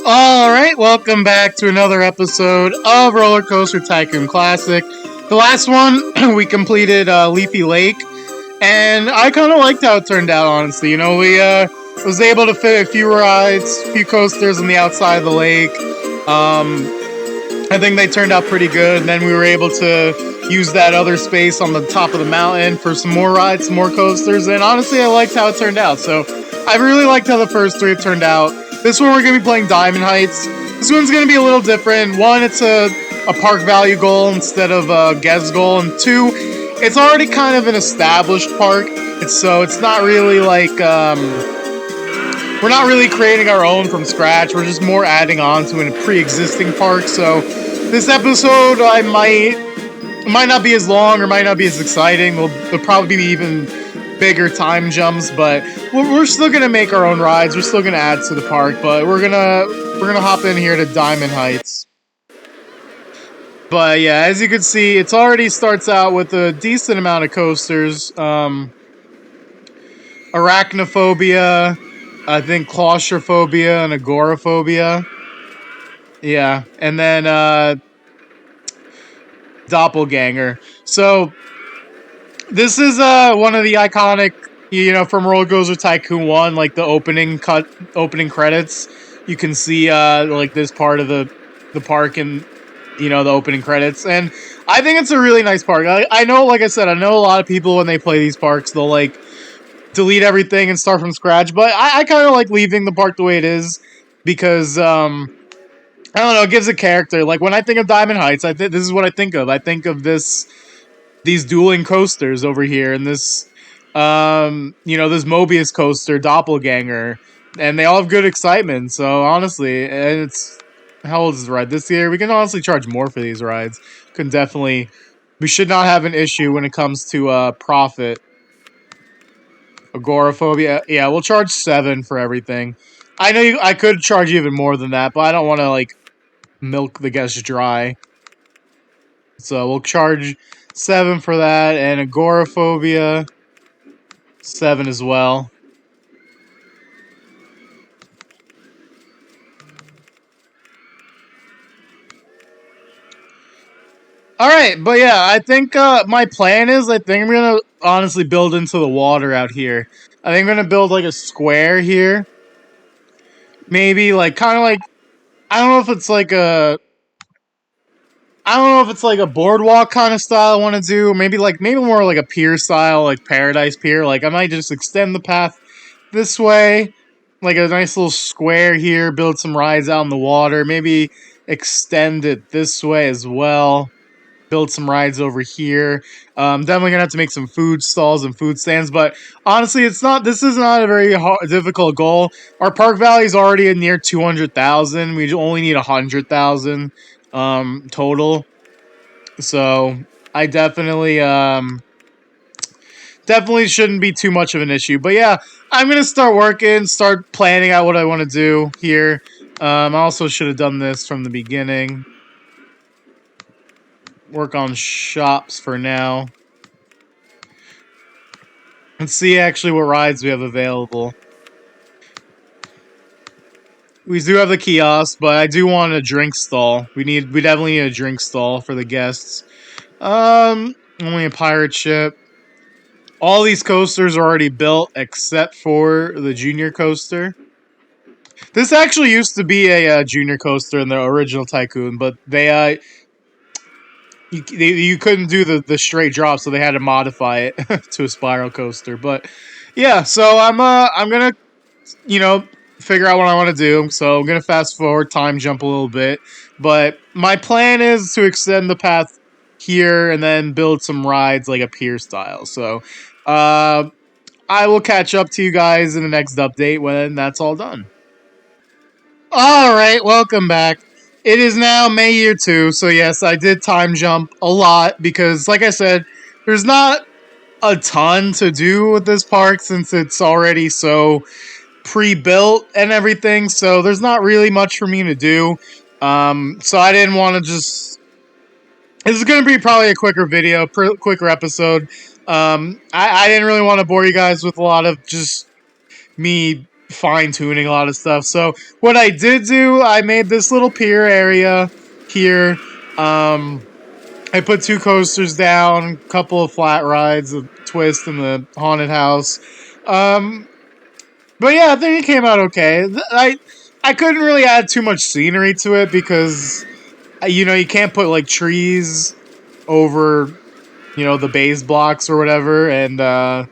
Alright, welcome back to another episode of RollerCoaster Tycoon Classic. The last one, we completed Leafy Lake, and I kind of liked how it turned out, honestly. You know, we was able to fit a few rides, a few coasters on the outside of the lake. I think they turned out pretty good, and then we were able to use that other space on the top of the mountain for some more rides, some more coasters, and honestly, I liked how it turned out. So, I really liked how the first three have turned out. This one, we're going to be playing Diamond Heights. This one's going to be a little different. One, it's a park value goal instead of a guest goal, and two, it's already kind of an established park, so it's not really like, we're not really creating our own from scratch. We're just more adding on to a pre-existing park. So this episode, it might not be as long or might not be as exciting. There'll probably be even bigger time jumps, but we're still gonna make our own rides. We're still gonna add to the park, but we're gonna hop in here to Diamond Heights. But yeah, as you can see, it already starts out with a decent amount of coasters. Arachnophobia, I think claustrophobia and agoraphobia. Yeah, and then doppelganger. So this is one of the iconic, from RollerCoaster Tycoon 1, like the opening credits. You can see like this part of the park and the opening credits, and I think it's a really nice park. I know, like I said, I know a lot of people when they play these parks, they'll like delete everything and start from scratch, but I kind of like leaving the park the way it is because I don't know, it gives a character. Like when I think of Diamond Heights, this is what I think of. I think of these dueling coasters over here, and this this Mobius coaster, Doppelganger, and they all have good excitement. So honestly, and it's how old is this ride? This year, we can honestly charge more for these rides. We should not have an issue when it comes to profit. Agoraphobia, yeah, we'll charge 7 for everything. I know I could charge even more than that, but I don't want to like milk the guests dry. So we'll charge 7 for that, and agoraphobia 7 as well. Alright, but yeah, I think my plan is, I think I'm gonna honestly build into the water out here. I think I'm gonna build like a square here. Maybe like kind of like, I don't know if it's like a boardwalk kind of style I want to do. Maybe more like a pier style, like Paradise Pier. Like I might just extend the path this way, like a nice little square here, build some rides out in the water, maybe extend it this way as well, build some rides over here. Definitely gonna have to make some food stalls and food stands, but honestly, this is not a very difficult goal. Our park value is already at near 200,000. We only need 100,000 total, so I definitely shouldn't be too much of an issue. But yeah, I'm gonna start planning out what I want to do here. I also should have done this from the beginning. Work on shops for now. Let's see actually what rides we have available. We do have the kiosk, but I do want a drink stall. We definitely need a drink stall for the guests. Only a pirate ship. All these coasters are already built except for the junior coaster. This actually used to be a junior coaster in the original Tycoon, but you couldn't do the straight drop, so they had to modify it to a spiral coaster. But yeah, so I'm gonna figure out what I want to do. So I'm gonna fast forward, time jump a little bit. But my plan is to extend the path here and then build some rides like a pier style. So I will catch up to you guys in the next update when that's all done. Alright, welcome back. It is now May year 2, so yes, I did time jump a lot because, like I said, there's not a ton to do with this park since it's already so pre-built and everything, so there's not really much for me to do. So I didn't want to just... This is going to be probably a quicker video, quicker episode. I didn't really want to bore you guys with a lot of just me fine tuning a lot of stuff. So what I did do, I made this little pier area here. I put 2 coasters down, a couple of flat rides, a twist, and the haunted house. Um, but yeah, I think it came out okay. I couldn't really add too much scenery to it because you can't put like trees over the base blocks or whatever, and I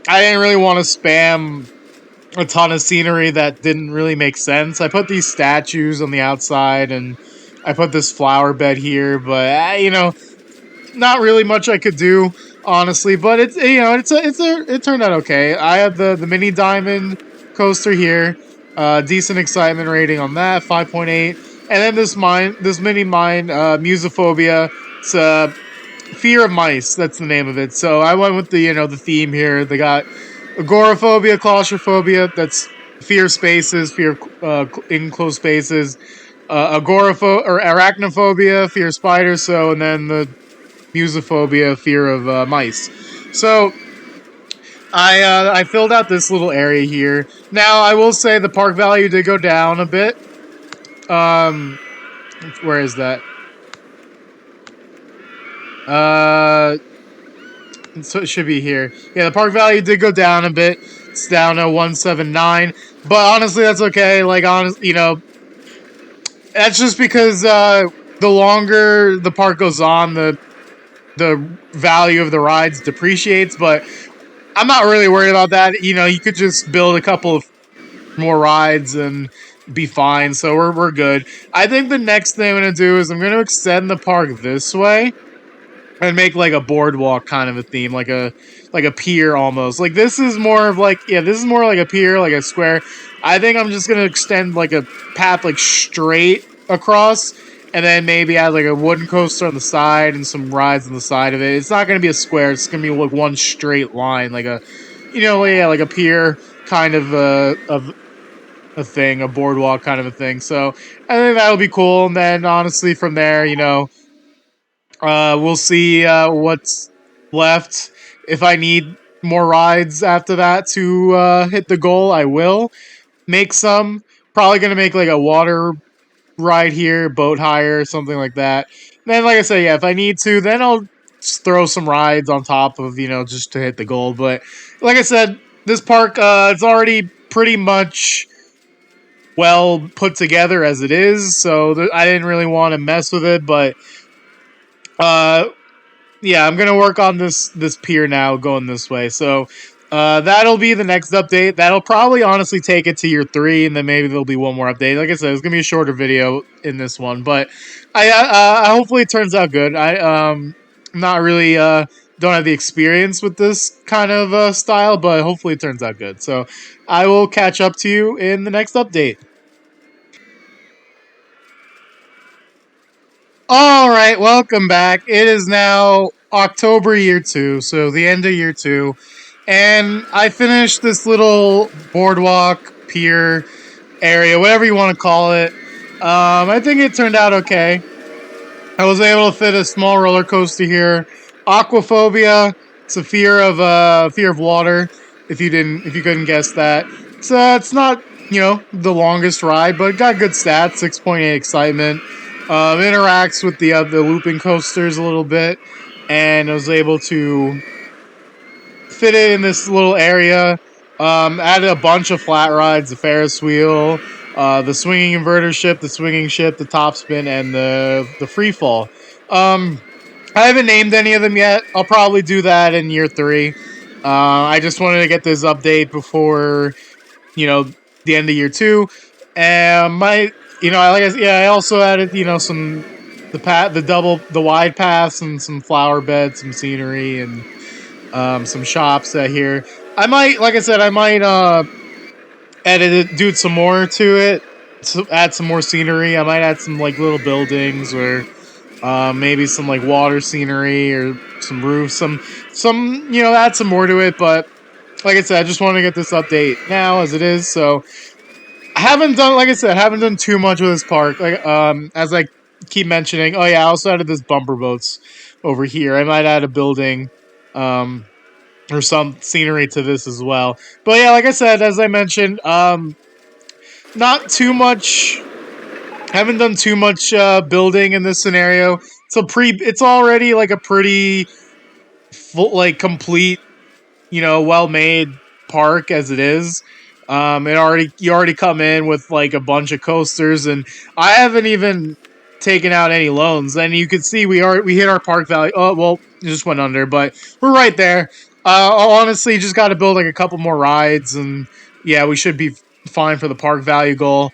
didn't really want to spam a ton of scenery that didn't really make sense. I put these statues on the outside, and I put this flower bed here, but not really much I could do, honestly. But it turned out okay. I have the mini diamond coaster here, decent excitement rating on that, 5.8, and then this mini mine, Musophobia. It's fear of mice. That's the name of it. So I went with the theme here. They got agoraphobia, claustrophobia. That's fear of spaces, fear of enclosed spaces. Or arachnophobia, fear of spiders. So and then the musophobia, fear of mice. So I filled out this little area here. Now I will say the park value did go down a bit. Where is that? So it should be here. Yeah, the park value did go down a bit. It's down to 179. But honestly, that's okay. Like that's just because the longer the park goes on, the value of the rides depreciates. But I'm not really worried about that. You could just build a couple of more rides and be fine. So we're good. I think the next thing I'm gonna do is I'm gonna extend the park this way and make like a boardwalk kind of a theme, like a pier almost. Like this is more of like this is more like a pier, like a square. I think I'm just gonna extend like a path like straight across, and then maybe add like a wooden coaster on the side and some rides on the side of it. It's not gonna be a square. It's gonna be like one straight line, like like a pier kind of a thing, a boardwalk kind of a thing. So I think that'll be cool. And then honestly, from there, we'll see what's left. If I need more rides after that to hit the goal, I will make some. Probably gonna make like a water ride here, boat hire, something like that. And then, like I said, yeah, if I need to, then I'll just throw some rides on top of just to hit the goal. But like I said, this park it's already pretty much well put together as it is, so I didn't really want to mess with it. But uh, yeah, I'm gonna work on this pier now, going this way. So that'll be the next update. That'll probably honestly take it to year 3, and then maybe there'll be one more update. Like I said, it's gonna be a shorter video in this one, but I hopefully it turns out good. Not really don't have the experience with this kind of style, but hopefully it turns out good. So I will catch up to you in the next update. All right, welcome back. It is now October year 2, so the end of year 2, and I finished this little boardwalk, pier area, whatever you want to call it. I think it turned out okay. I was able to fit a small roller coaster here. Aquaphobia. It's a fear of water. If you couldn't guess that, it's not the longest ride, but it got good stats. 6.8 excitement. Interacts with the looping coasters a little bit, and I was able to fit it in this little area. Added a bunch of flat rides, the Ferris wheel, the swinging inverter ship, the swinging ship, the top spin, and the free fall. I haven't named any of them yet. I'll probably do that in year 3. I just wanted to get this update before the end of year 2. And I also added some the wide paths and some flower beds, some scenery, and some shops that here. I might, like I said, I might edit it, do some more to it, add some more scenery. I might add some like little buildings or maybe some like water scenery or some roofs, some add some more to it. But like I said, I just want to get this update now as it is. So I haven't done, like I said, haven't done too much with this park. Like as I keep mentioning, oh yeah, I also added this bumper boats over here. I might add a building. Um, or some scenery to this as well. But yeah, like I said, as I mentioned, not too much. Haven't done too much building in this scenario. It's already like a pretty full, like complete, well made park as it is. You already come in with like a bunch of coasters, and I haven't even taken out any loans. And you can see we hit our park value. Oh well, it just went under, but we're right there. I'll honestly just got to build like a couple more rides, and yeah, we should be fine for the park value goal.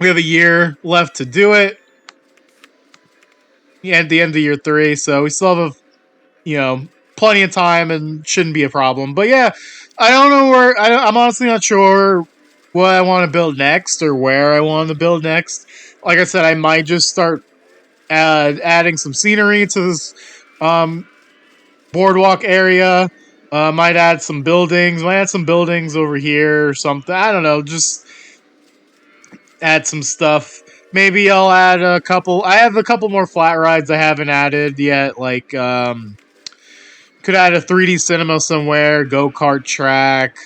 We have a year left to do it. Yeah, at the end of year 3, so we still have plenty of time and shouldn't be a problem. But yeah, I don't know where. I'm honestly not sure what I want to build next or where I want to build next. Like I said, I might just start adding some scenery to this boardwalk area. Might add some buildings. Might add some buildings over here or something. I don't know. Just add some stuff. Maybe I'll add a couple. I have a couple more flat rides I haven't added yet. Like could add a 3D cinema somewhere. Go kart track.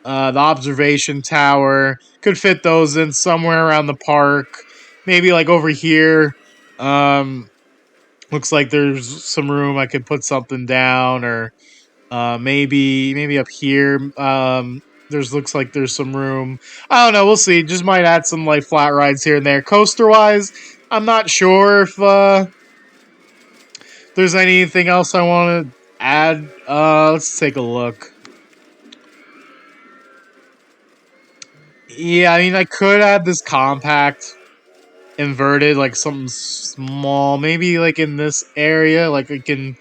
The observation tower. Could fit those in somewhere around the park. Maybe like over here. Looks like there's some room I could put something down, or maybe up here. Looks like there's some room. I don't know. We'll see. Just might add some like flat rides here and there. Coaster wise, I'm not sure if there's anything else I want to add. Let's take a look. Yeah, I mean, I could add this compact inverted, like something small, maybe like in this area. Like I can,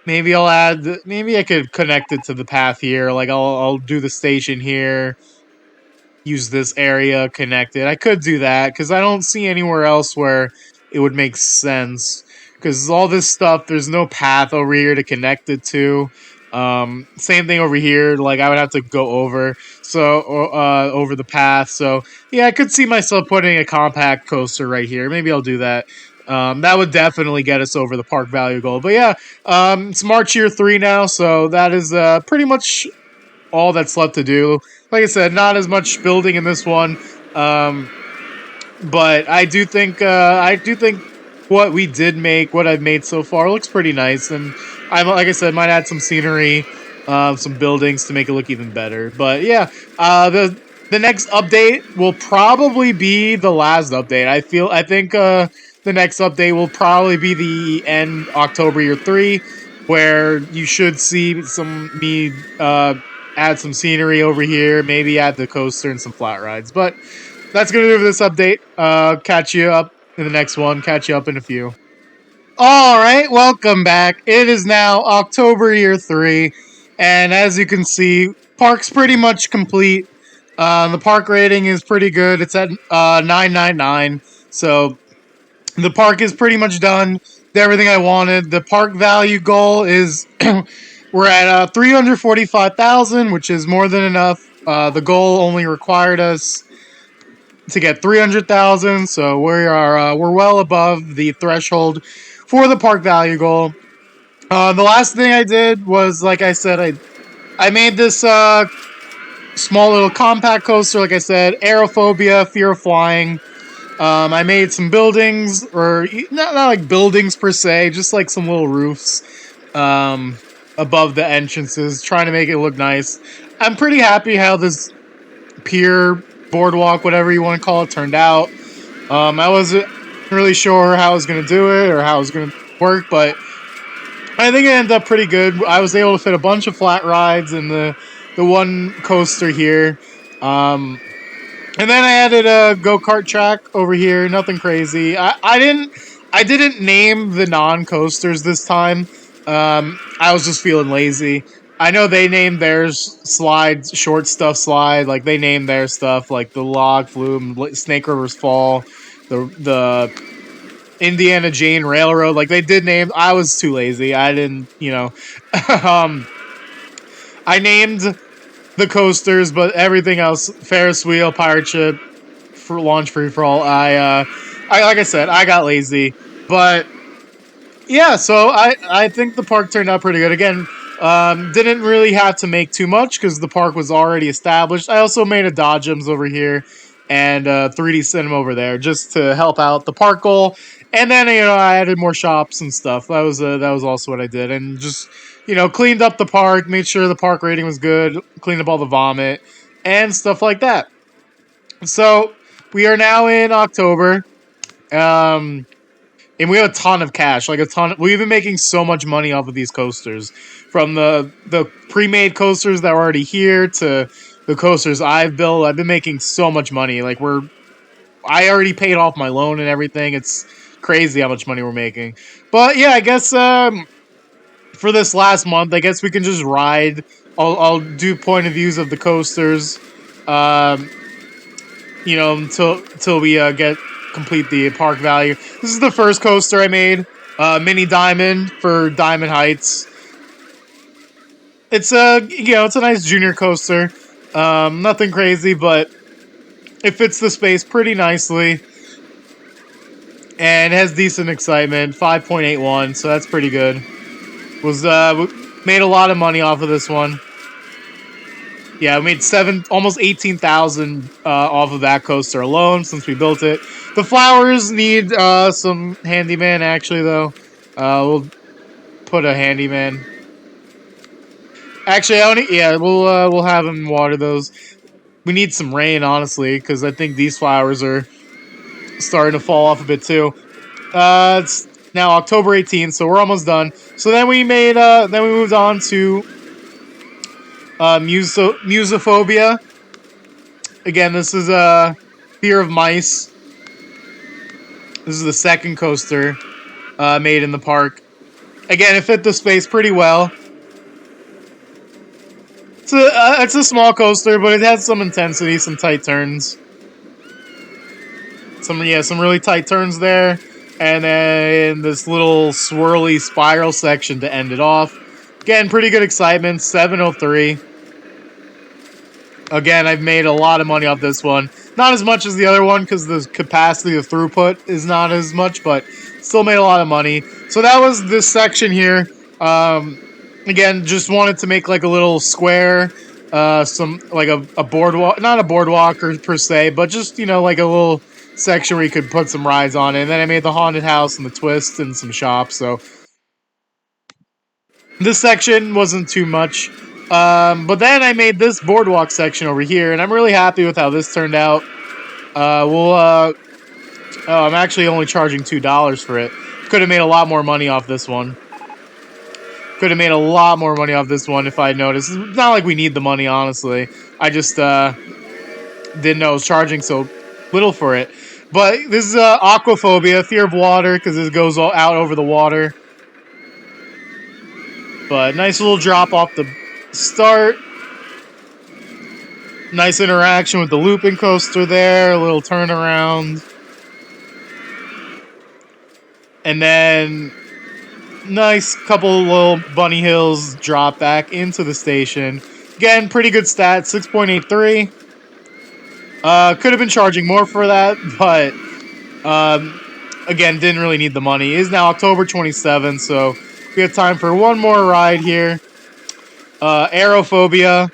maybe I'll add. Maybe I could connect it to the path here. Like I'll do the station here. Use this area connected. I could do that because I don't see anywhere else where it would make sense. Because all this stuff, there's no path over here to connect it to. Same thing over here. Like I would have to go over over the path. So yeah, I could see myself putting a compact coaster right here. Maybe I'll do that. That would definitely get us over the park value goal. But yeah, it's March year 3 now, so that is pretty much all that's left to do. Like I said, not as much building in this one, but I do think what we did make, what I've made so far, looks pretty nice. And like I said, might add some scenery, some buildings to make it look even better. But yeah, the next update will probably be the last update. I think the next update will probably be the end October year 3, where you should see me add some scenery over here, maybe add the coaster and some flat rides. But that's going to do it for this update. Catch you up in the next one. Catch you up in a few. All right, welcome back. It is now October year 3, and as you can see, park's pretty much complete. The park rating is pretty good. It's at 999, so the park is pretty much done. Did everything I wanted. The park value goal is we're at 345,000, which is more than enough. The goal only required us to get 300,000, so we're well above the threshold for the park value goal. The last thing I did was, like I said, I made this small little compact coaster. Like I said, aerophobia, fear of flying. I made some buildings, or not like buildings per se, just like some little roofs above the entrances, trying to make it look nice. I'm pretty happy how this pier, boardwalk, whatever you want to call it, turned out. I wasn't really sure how I was going to do it or how it was going to work, but I think it ended up pretty good. I was able to fit a bunch of flat rides in the one coaster here. And then I added a go-kart track over here. Nothing crazy. I didn't name the non-coasters this time. I was just feeling lazy. I know they named theirs short stuff slide. Like they named their stuff like the Log Flume, Snake River's Fall, the Indiana Jane Railroad. Like they did name. I was too lazy. I didn't. I named the coasters, but everything else, Ferris wheel, pirate ship, for launch free for all. I like I said, I got lazy, but yeah. So I think the park turned out pretty good. Again, Didn't really have to make too much because the park was already established. I also made a Dodgems over here and 3D Cinema over there just to help out the park goal. And then I added more shops and stuff. That was also what I did, and just cleaned up the park, made sure the park rating was good, cleaned up all the vomit and stuff like that. So we are now in October. Um, and we have a ton of cash, like a ton. We've been making so much money off of these coasters, from the pre-made coasters that were already here to the coasters I've built. I've been making so much money. Like I already paid off my loan and everything. It's crazy how much money we're making. But yeah, I guess for this last month, I guess we can just ride. I'll do point of views of the coasters. Um, until we get complete the park value. This is the first coaster I made, Mini Diamond for Diamond Heights. It's it's a nice junior coaster. Nothing crazy, but it fits the space pretty nicely, and it has decent excitement. 5.81, so that's pretty good. Was made a lot of money off of this one. Yeah, we made almost 18,000 off of that coaster alone since we built it. The flowers need some handyman, actually, though. We'll put a handyman. Actually, we'll have him water those. We need some rain, honestly, because I think these flowers are starting to fall off a bit too. It's now October 18th, so we're almost done. So then we moved on to Musophobia. Again, this is fear of mice. This is the second coaster made in the park. Again, it fit the space pretty well. It's a small coaster, but it has some intensity, some tight turns. Some really tight turns there. And then this little swirly spiral section to end it off. Again, pretty good excitement, 703. Again, I've made a lot of money off this one. Not as much as the other one because the capacity of throughput is not as much, but still made a lot of money. So that was this section here. Again, just wanted to make like a little square, some like a boardwalk, not a boardwalk per se, but just like a little section where you could put some rides on it. And then I made the haunted house and the twist and some shops. So this section wasn't too much. But then I made this boardwalk section over here, and I'm really happy with how this turned out. Oh, I'm actually only charging $2 for it. Could have made a lot more money off this one. Could have made a lot more money off this one if I noticed. It's not like we need the money, honestly. I just didn't know I was charging so little for it. But this is aquaphobia, fear of water, because it goes out over the water. But nice little drop off the start. Nice interaction with the looping coaster there. A little turnaround. And then nice couple little bunny hills drop back into the station. Again, pretty good stat, 6.83. Could have been charging more for that, but again, didn't really need the money. It is now October 27th, so we have time for one more ride here. Aerophobia.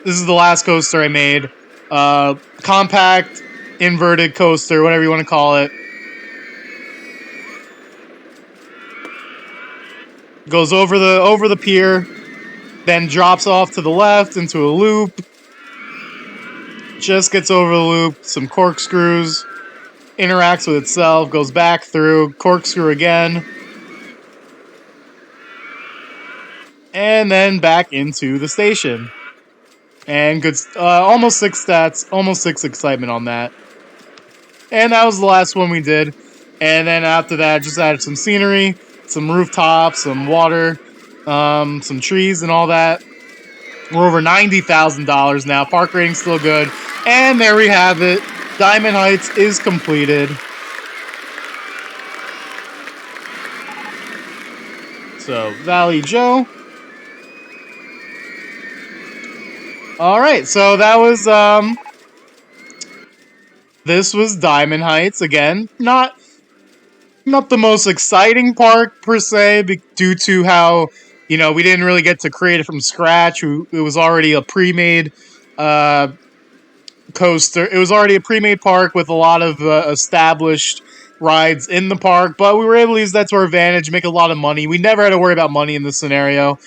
This is the last coaster I made. Compact, inverted coaster, whatever you want to call it. Goes over the pier, then drops off to the left into a loop. Just gets over the loop, some corkscrews, interacts with itself, goes back through, corkscrew again, and then back into the station. And good, almost 6 stats, almost 6 excitement on that. And that was the last one we did. And then after that, just added some scenery, some rooftops, some water, some trees and all that. We're over $90,000 now. Park rating's still good. And there we have it. Diamond Heights is completed. So, Valley Joe. Alright, so that was, this was Diamond Heights again. Not the most exciting park per se, due to how we didn't really get to create it from scratch. It was already a pre-made coaster. It was already a pre-made park with a lot of established rides in the park, but we were able to use that to our advantage, make a lot of money. We never had to worry about money in this scenario.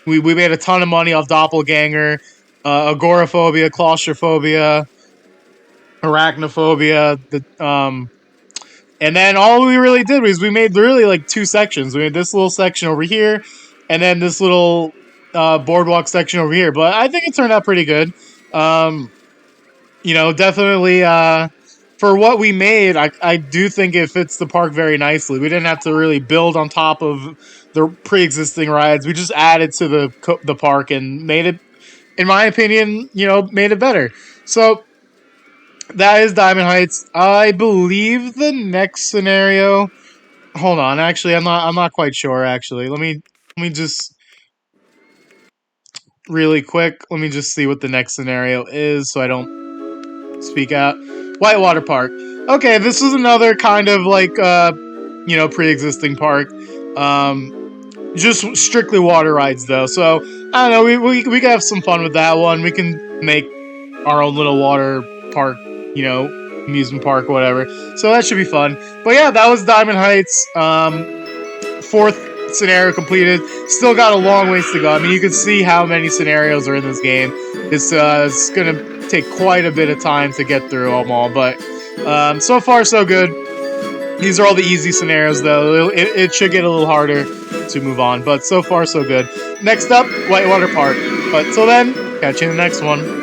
We made a ton of money off Doppelganger, agoraphobia, claustrophobia, arachnophobia, and then all we really did was we made really like two sections. We made this little section over here, and then this little boardwalk section over here. But I think it turned out pretty good. Definitely for what we made, I do think it fits the park very nicely. We didn't have to really build on top of the pre-existing rides. We just added to the park and made it, in my opinion, made it better. So that is Diamond Heights. I believe the next scenario. Hold on, actually, I'm not quite sure. Actually, let me just really quick. Let me just see what the next scenario is, so I don't speak out. Whitewater Park. Okay, this is another kind of like pre-existing park. Just strictly water rides though. So I don't know. We can have some fun with that one. We can make our own little water park, amusement park, or whatever. So that should be fun. But yeah, that was Diamond Heights. Fourth scenario completed. Still got a long ways to go. I mean, you can see how many scenarios are in this game. It's gonna take quite a bit of time to get through them all, but so far so good. These are all the easy scenarios, though. It should get a little harder to move on, but so far so good. Next up, Whitewater Park. But till then, catch you in the next one.